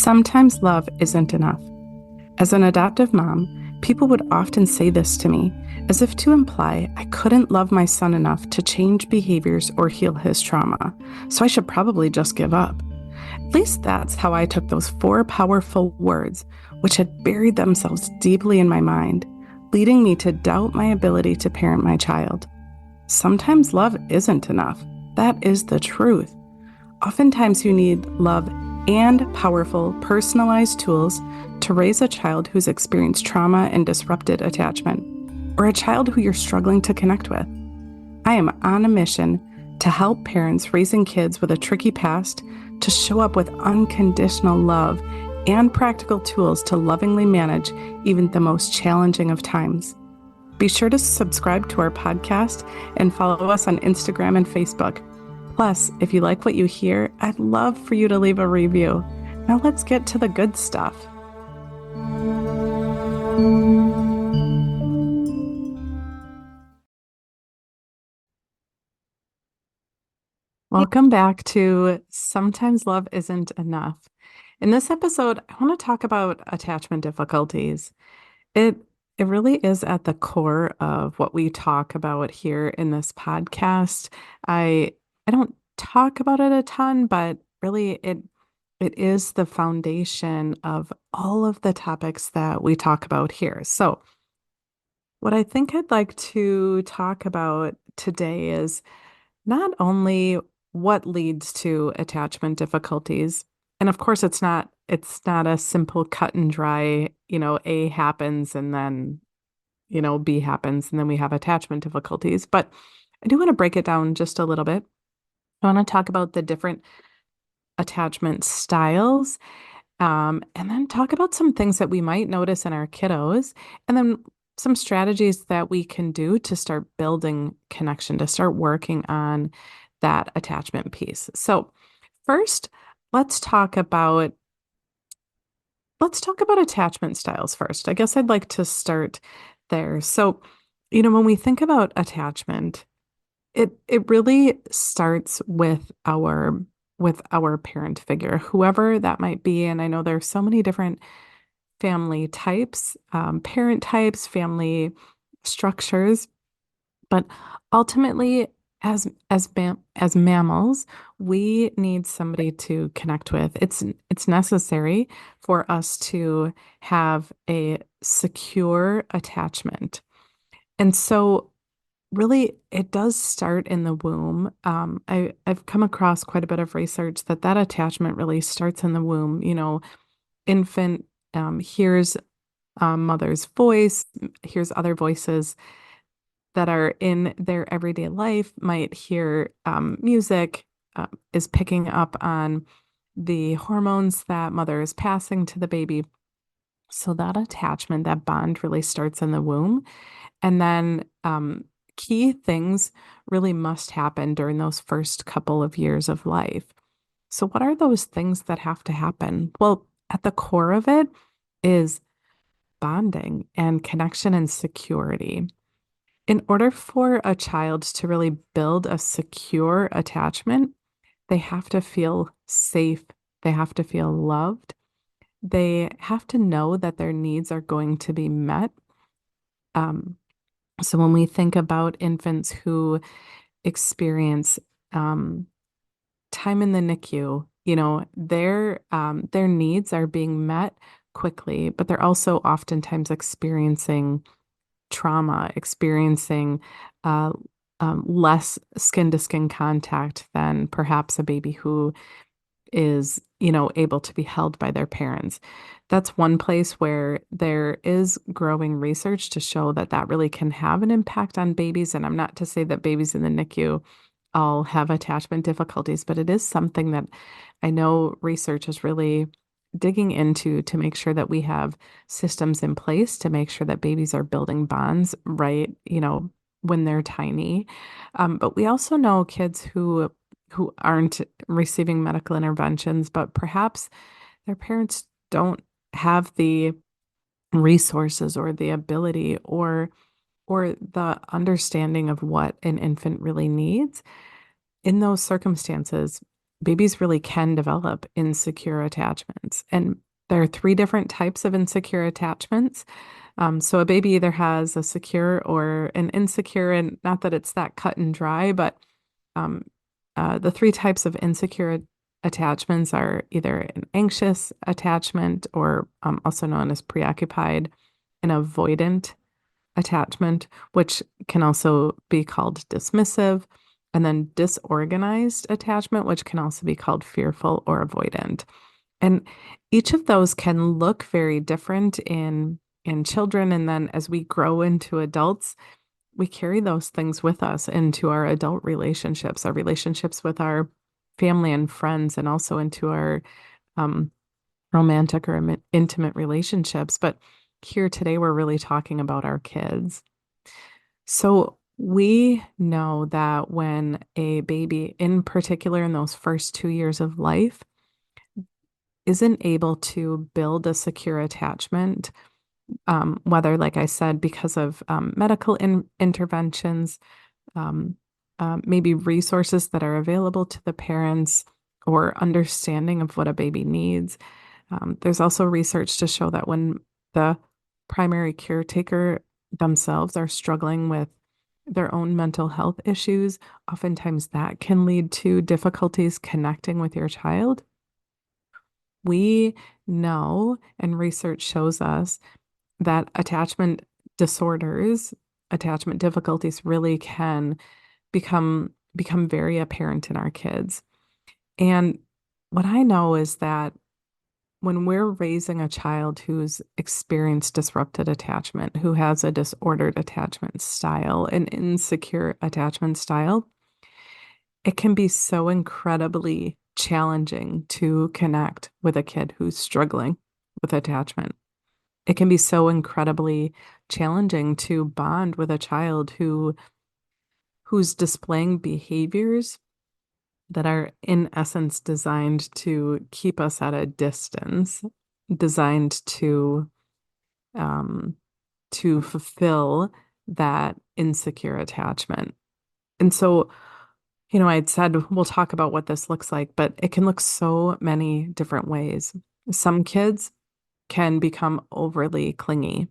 Sometimes love isn't enough. As an adoptive mom, people would often say this to me, as if to imply I couldn't love my son enough to change behaviors or heal his trauma, so I should probably just give up. At least that's how I took those four powerful words, which had buried themselves deeply in my mind, leading me to doubt my ability to parent my child. Sometimes love isn't enough. That is the truth. Oftentimes, you need love and powerful, personalized tools to raise a child who's experienced trauma and disrupted attachment, or a child who you're struggling to connect with. I am on a mission to help parents raising kids with a tricky past to show up with unconditional love and practical tools to lovingly manage even the most challenging of times. Be sure to subscribe to our podcast and follow us on Instagram and Facebook. Plus, if you like what you hear, I'd love for you to leave a review. Now let's get to the good stuff. Welcome back to Sometimes Love Isn't Enough. In this episode, I want to talk about attachment difficulties. It really is at the core of what we talk about here in this podcast. I don't talk about it a ton, but really it is the foundation of all of the topics that we talk about here. So, what I think I'd like to talk about today is not only what leads to attachment difficulties, and of course it's not a simple cut and dry, A happens and then, B happens and then we have attachment difficulties, but I do want to break it down just a little bit. I want to talk about the different attachment styles, and then talk about some things that we might notice in our kiddos, and then some strategies that we can do to start building connection, to start working on that attachment piece. So first, let's talk about attachment styles first. I guess I'd like to start there. So, when we think about attachment, it really starts with our parent figure, whoever that might be. And I know there's so many different family types, parent types, family structures, but ultimately, as mammals, we need somebody to connect with. It's necessary for us to have a secure attachment. And so really, it does start in the womb. I've come across quite a bit of research that attachment really starts in the womb. Infant hears mother's voice, hears other voices that are in their everyday life, might hear music, is picking up on the hormones that mother is passing to the baby. So that attachment, that bond really starts in the womb. And then key things really must happen during those first couple of years of life. So, what are those things that have to happen? Well, at the core of it is bonding and connection and security. In order for a child to really build a secure attachment, they have to feel safe, they have to feel loved, they have to know that their needs are going to be met. So when we think about infants who experience time in the NICU, their needs are being met quickly, but they're also oftentimes experiencing trauma, experiencing uh, less skin to skin contact than perhaps a baby who is, able to be held by their parents. That's one place where there is growing research to show that really can have an impact on babies. And I'm not to say that babies in the NICU all have attachment difficulties, but it is something that I know research is really digging into to make sure that we have systems in place to make sure that babies are building bonds right, when they're tiny. But we also know kids who aren't receiving medical interventions, but perhaps their parents don't have the resources or the ability or the understanding of what an infant really needs. In those circumstances, babies really can develop insecure attachments. And there are three different types of insecure attachments. So a baby either has a secure or an insecure, and not that it's that cut and dry, but um, the three types of insecure attachments are either an anxious attachment, or also known as preoccupied, an avoidant attachment, which can also be called dismissive, and then disorganized attachment, which can also be called fearful or avoidant. And each of those can look very different in children, and then as we grow into adults, we carry those things with us into our adult relationships, our relationships with our family and friends, and also into our um, romantic or intimate relationships. But here today, we're really talking about our kids. So we know that when a baby, in particular in those first 2 years of life, isn't able to build a secure attachment, whether, like I said, because of medical interventions, um, maybe resources that are available to the parents, or understanding of what a baby needs. There's also research to show that when the primary caretaker themselves are struggling with their own mental health issues, oftentimes that can lead to difficulties connecting with your child. We know, and research shows us, that attachment disorders, attachment difficulties really can become very apparent in our kids. And what I know is that when we're raising a child who's experienced disrupted attachment, who has a disordered attachment style, an insecure attachment style, it can be so incredibly challenging to connect with a kid who's struggling with attachment. It can be so incredibly challenging to bond with a child who's displaying behaviors that are in essence designed to keep us at a distance, designed um, to fulfill that insecure attachment. And so, I'd said we'll talk about what this looks like, but it can look so many different ways. Some kids can become overly clingy.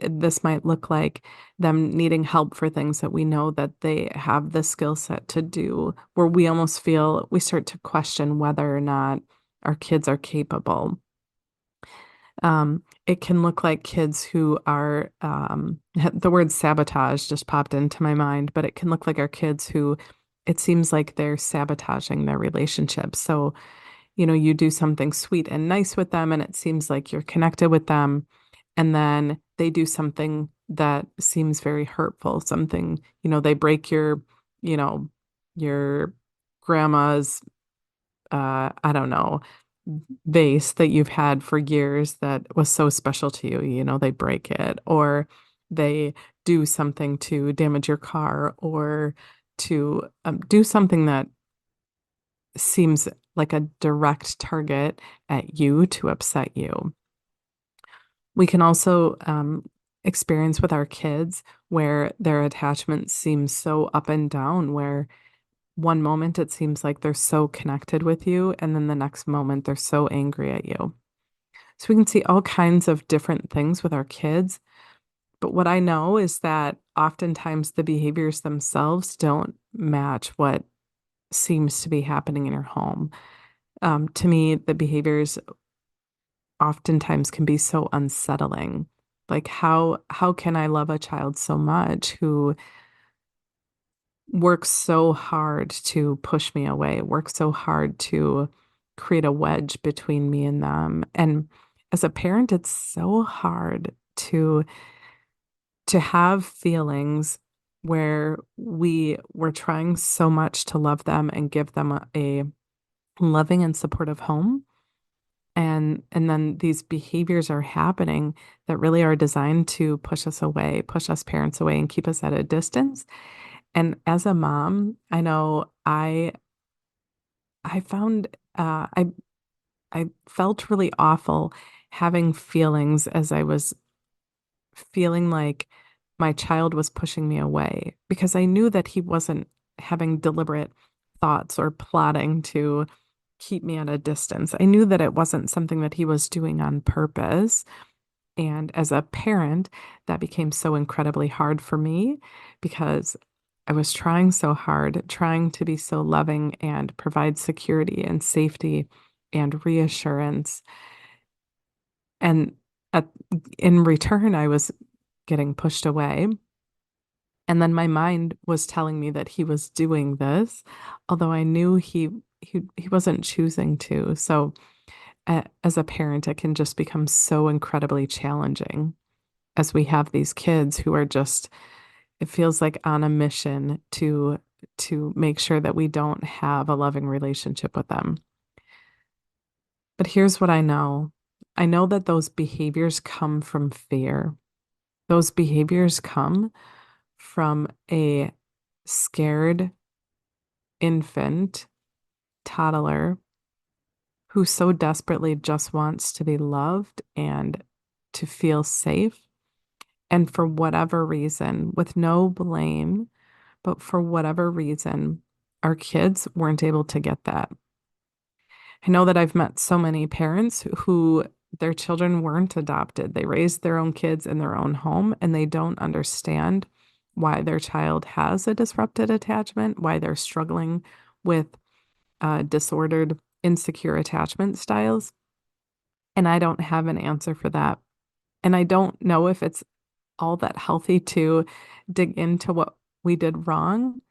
This might look like them needing help for things that we know that they have the skill set to do, where we almost feel we start to question whether or not our kids are capable. It can look like kids who are, the word sabotage just popped into my mind, but it can look like our kids who it seems like they're sabotaging their relationships. So, you do something sweet and nice with them, and it seems like you're connected with them. And then they do something that seems very hurtful, something, they break you know, your grandma's, I don't know, vase that you've had for years that was so special to you, they break it, or they do something to damage your car, or to do something that seems like a direct target at you to upset you. We can also experience with our kids where their attachment seems so up and down, where one moment it seems like they're so connected with you, and then the next moment they're so angry at you. So we can see all kinds of different things with our kids. But what I know is that oftentimes the behaviors themselves don't match what seems to be happening in your home. To me, the behaviors oftentimes can be so unsettling. Like how can I love a child so much who works so hard to push me away, works so hard to create a wedge between me and them? And as a parent, it's so hard to have feelings where we're trying so much to love them and give them a loving and supportive home. And then these behaviors are happening that really are designed to push us away, push us parents away, and keep us at a distance. And as a mom, I know I found I felt really awful having feelings as I was feeling like my child was pushing me away, because I knew that he wasn't having deliberate thoughts or plotting to keep me at a distance. I knew that it wasn't something that he was doing on purpose. And as a parent, that became so incredibly hard for me because I was trying so hard, trying to be so loving and provide security and safety and reassurance. And at, in return, I was getting pushed away. And then my mind was telling me that he was doing this, although I knew he wasn't choosing to. So as a parent, it can just become so incredibly challenging as we have these kids who are just, it feels like on a mission to make sure that we don't have a loving relationship with them. But here's what I know. I know that those behaviors come from fear. Those behaviors come from a scared infant, toddler who so desperately just wants to be loved and to feel safe. And for whatever reason, with no blame, but for whatever reason, our kids weren't able to get that. I know that I've met so many parents who their children weren't adopted. They raised their own kids in their own home and they don't understand why their child has a disrupted attachment, why they're struggling with disordered, insecure attachment styles. And I don't have an answer for that. And I don't know if it's all that healthy to dig into what we did wrong.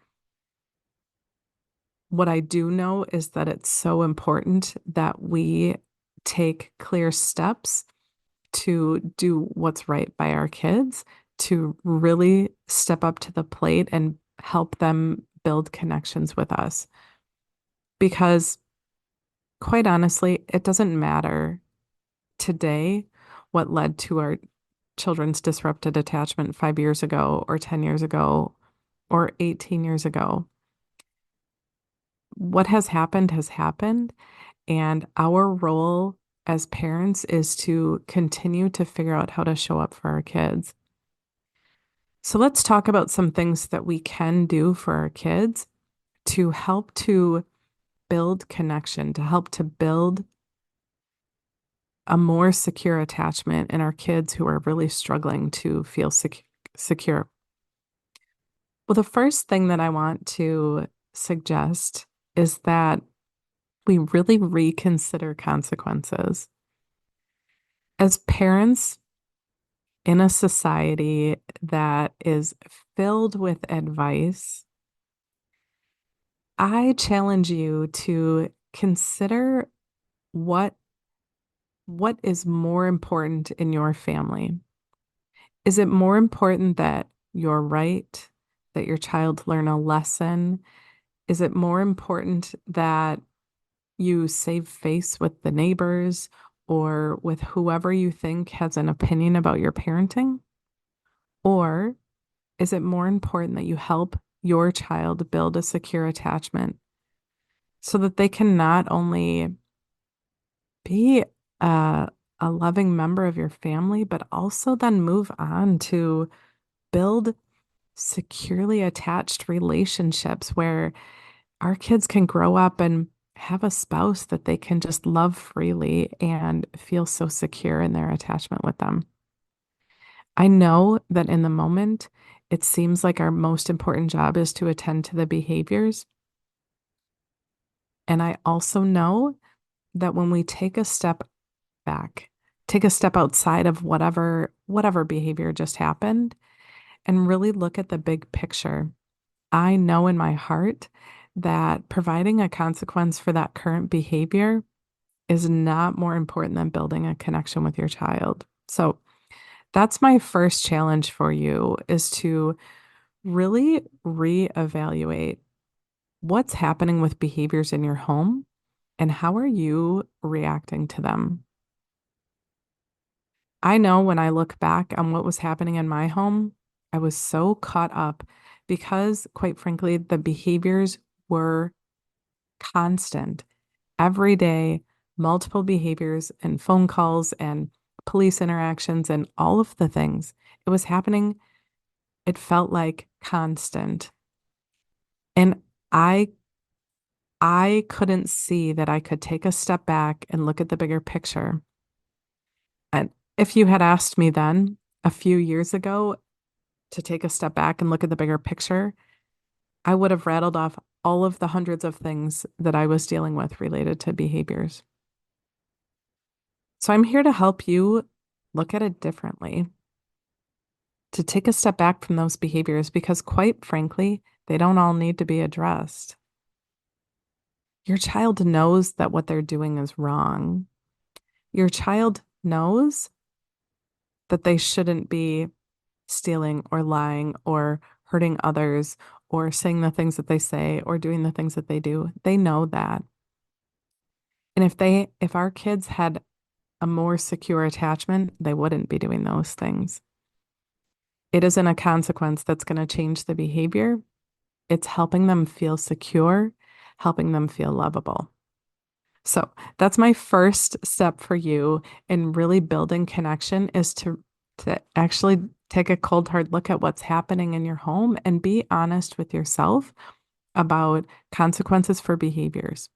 What I do know is that it's so important that we take clear steps to do what's right by our kids, to really step up to the plate and help them build connections with us. Because quite honestly, it doesn't matter today what led to our children's disrupted attachment 5 years ago, or 10 years ago, or 18 years ago. What has happened has happened. And our role as parents is to continue to figure out how to show up for our kids. So let's talk about some things that we can do for our kids to help to build connection, to help to build a more secure attachment in our kids who are really struggling to feel secure. Well, the first thing that I want to suggest is that we really reconsider consequences. As parents in a society that is filled with advice, I challenge you to consider what what is more important in your family. Is it more important that you're right, that your child learn a lesson? Is it more important that you save face with the neighbors or with whoever you think has an opinion about your parenting? Or is it more important that you help your child build a secure attachment so that they can not only be a, a loving member of your family, but also then move on to build securely attached relationships where our kids can grow up and have a spouse that they can just love freely and feel so secure in their attachment with them. I know that in the moment, it seems like our most important job is to attend to the behaviors. And I also know that when we take a step back, take a step outside of whatever behavior just happened and really look at the big picture, I know in my heart that providing a consequence for that current behavior is not more important than building a connection with your child. So that's my first challenge for you is to really reevaluate what's happening with behaviors in your home and how are you reacting to them. I know when I look back on what was happening in my home, I was so caught up because, quite frankly, the behaviors were constant, every day, multiple behaviors and phone calls and police interactions and all of the things. It was happening, it felt like constant. And I I couldn't see that I could take a step back and look at the bigger picture. And if you had asked me then, a few years ago, to take a step back and look at the bigger picture, I would have rattled off all of the hundreds of things that I was dealing with related to behaviors. So I'm here to help you look at it differently, to take a step back from those behaviors because, quite frankly, they don't all need to be addressed. Your child knows that what they're doing is wrong. Your child knows that they shouldn't be stealing or lying or hurting others or saying the things that they say or doing the things that they do. They know that. And if our kids had a more secure attachment, they wouldn't be doing those things. It isn't a consequence that's going to change the behavior. It's helping them feel secure, helping them feel lovable. So that's my first step for you in really building connection is to actually take a cold hard look at what's happening in your home and be honest with yourself about consequences for behaviors.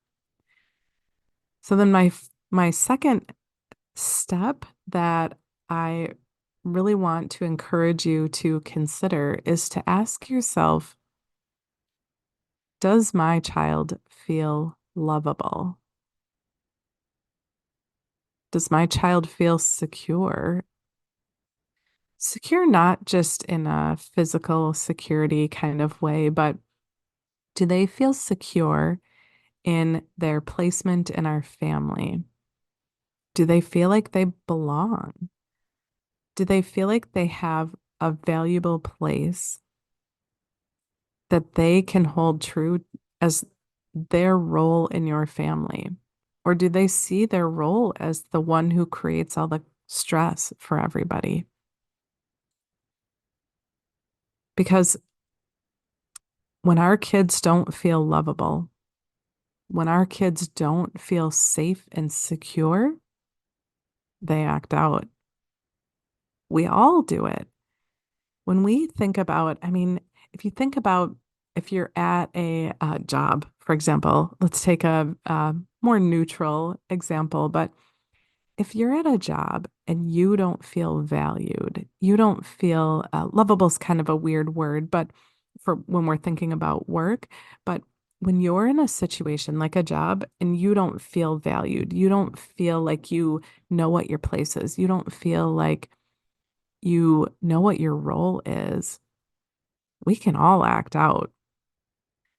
So then my second step that I really want to encourage you to consider is to ask yourself, does my child feel lovable? Does my child feel secure? Secure not just in a physical security kind of way, but do they feel secure in their placement in our family? Do they feel like they belong? Do they feel like they have a valuable place that they can hold true as their role in your family? Or do they see their role as the one who creates all the stress for everybody? Because when our kids don't feel lovable, when our kids don't feel safe and secure, they act out. We all do it. When we think about, I mean, if you think about if you're at a job, for example, let's take a more neutral example, but if you're at a job and you don't feel valued, you don't feel lovable is kind of a weird word, but for when we're thinking about work, but when you're in a situation like a job and you don't feel valued, you don't feel like you know what your place is, you don't feel like you know what your role is, we can all act out.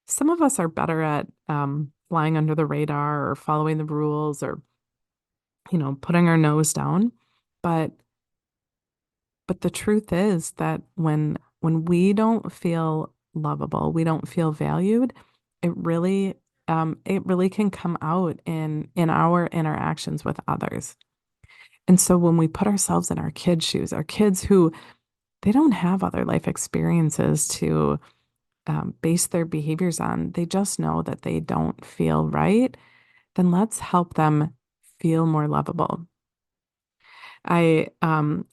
Some of us are better at flying under the radar or following the rules or, putting our nose down. But But the truth is that when we don't feel lovable, we don't feel valued, it really can come out in our interactions with others. And so when we put ourselves in our kids' shoes, our kids who they don't have other life experiences to base their behaviors on, they just know that they don't feel right, then let's help them feel more lovable. I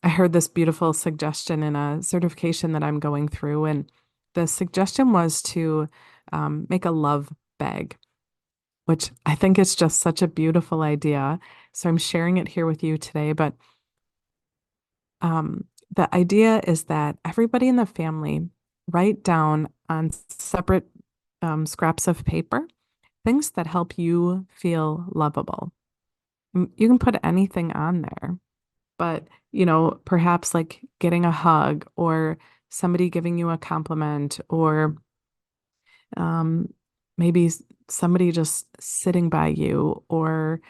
heard this beautiful suggestion in a certification that I'm going through, and the suggestion was to make a love bag, which I think is just such a beautiful idea. So I'm sharing it here with you today. But the idea is that everybody in the family write down on separate scraps of paper things that help you feel lovable. You can put anything on there. But, perhaps like getting a hug or somebody giving you a compliment or um, maybe somebody just sitting by you or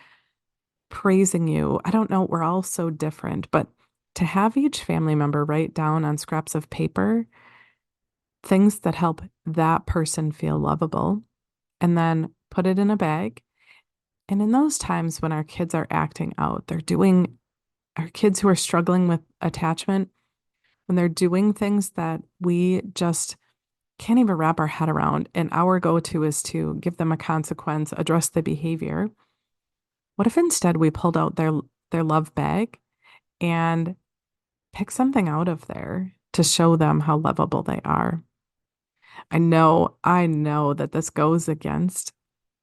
praising you. I don't know. We're all so different, but to have each family member write down on scraps of paper things that help that person feel lovable and then put it in a bag. And in those times when our kids are acting out, our kids who are struggling with attachment, when they're doing things that we just can't even wrap our head around, and our go-to is to give them a consequence, address the behavior. What if instead we pulled out their love bag and pick something out of there to show them how lovable they are? I know that this goes against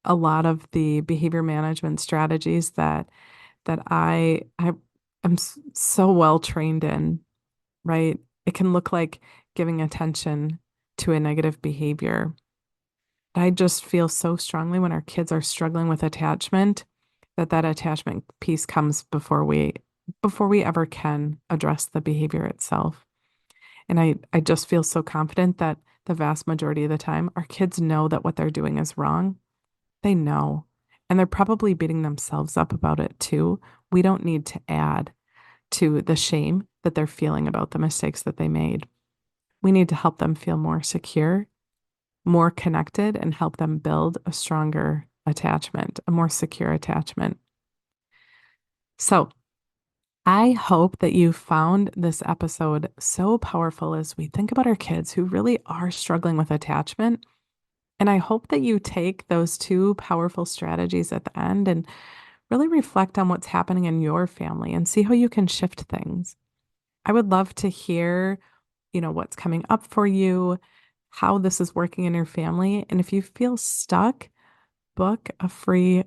a lot of the behavior management strategies that I am so well trained in, right? It can look like giving attention to a negative behavior. I just feel so strongly when our kids are struggling with attachment that that attachment piece comes before we ever can address the behavior itself. And I just feel so confident that the vast majority of the time our kids know that what they're doing is wrong. They know. And they're probably beating themselves up about it too. We don't need to add to the shame that they're feeling about the mistakes that they made. We need to help them feel more secure, more connected, and help them build a stronger attachment, a more secure attachment. So, I hope that you found this episode so powerful as we think about our kids who really are struggling with attachment. And I hope that you take those two powerful strategies at the end and really reflect on what's happening in your family and see how you can shift things. I would love to hear, what's coming up for you, how this is working in your family. And if you feel stuck, book a free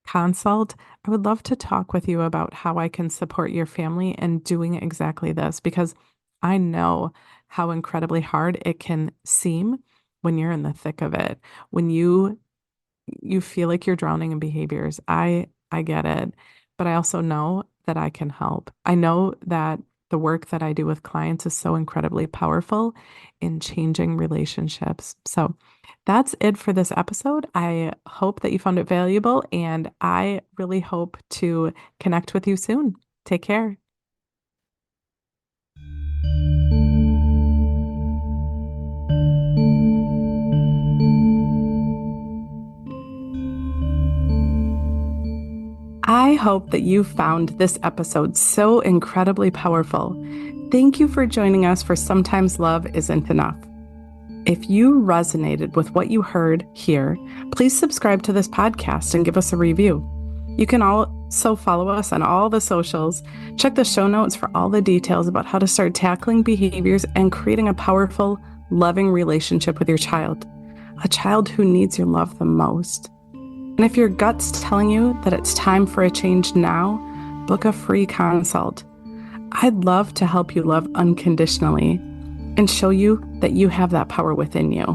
consult. I would love to talk with you about how I can support your family in doing exactly this because I know how incredibly hard it can seem when you're in the thick of it. When you feel like you're drowning in behaviors. I get it, but I also know that I can help. I know that the work that I do with clients is so incredibly powerful in changing relationships. So that's it for this episode. I hope that you found it valuable, and I really hope to connect with you soon. Take care. I hope that you found this episode so incredibly powerful. Thank you for joining us for Sometimes Love Isn't Enough. If you resonated with what you heard here, please subscribe to this podcast and give us a review. You can also follow us on all the socials. Check the show notes for all the details about how to start tackling behaviors and creating a powerful, loving relationship with your child, a child who needs your love the most. And if your gut's telling you that it's time for a change now, book a free consult. I'd love to help you love unconditionally and show you that you have that power within you.